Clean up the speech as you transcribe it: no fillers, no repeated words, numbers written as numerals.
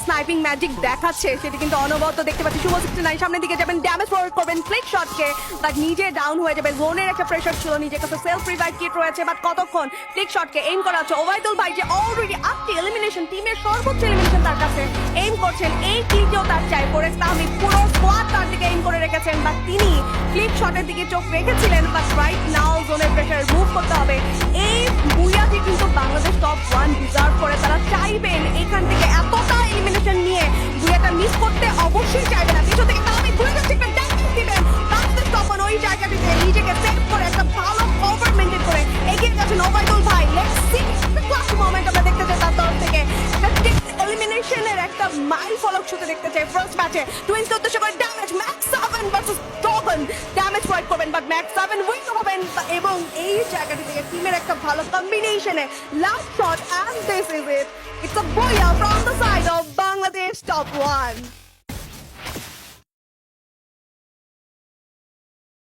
Sniping magic দেখাচ্ছে সেটা কিন্তু অনবরত দেখতে পাচ্ছি। শুভ 69 সামনের দিকে যাবেন, ড্যামেজ ফরওয়ার্ড করবেন ফ্লিক শটকে, বাট নিজে ডাউন হয়ে যাবে। জোনের একটা প্রেশার ছিল, নিজের কাছে সেলফ রিভাইভ কিট রয়েছে, বাট কতক্ষণ ফ্লিক শটকে এইম করা হচ্ছে। ওবায়দুল ভাই যে অলরেডি 8টি এলিমিনেশন, টিমের সর্বোচ্চ এলিমিনেশন তার কাছে, এইম করছেন। এই কিলটিও তার চাই। ফরেক্স তাহমিদ পুরো স্কোয়াড তার দিকে এইম করে রেখেছেন, বাট তিনি ফ্লিক শটের দিকে চোখ রেখেছিলেন, বাট রাইট নাও জোনের প্রেশার মুভ করতে হবে। এই বুয়াটি কিন্তু বাংলাদেশ টপ 1 ডিজার্ভ করে। তারা চাইবেন এখান থেকে এতটা এলিমিনেশন নিয়ে বুয়াটা মিস করতে অবশ্যই চাইবে না। পিছন থেকে তাহমিদ ঘুরে যাচ্ছে, একটা ড্যামেজ দিবেন। বাংলাদেশ টপ 1 ওই জায়গাটিতে নিজেকে সেভ করে একটা ভালো কভার মেইনটেইন করে এগিয়ে গেছেন ওবায়দুল ভাই। লেটস সি ক্লাস মোমেন্ট আমরা দেখতে চাই তার তরফ থেকে। এলিমিনেশনের একটা মাইল ফলক শুতে দেখতে চাই ফার্স্ট ম্যাচে। টুইন্স উদ্দেশ্য করে ড্যামেজ, ম্যাক্স 7 ভার্সেস টগন ড্যামেজ প্রোভাইড করবেন, বাট ম্যাক্স 7 উইন হবেন। এবং এই জায়গাটি থেকে টিমের একটা ভালো কম্বিনেশনে last shot, and this is it. It's a boy from the side of Bangladesh top 1।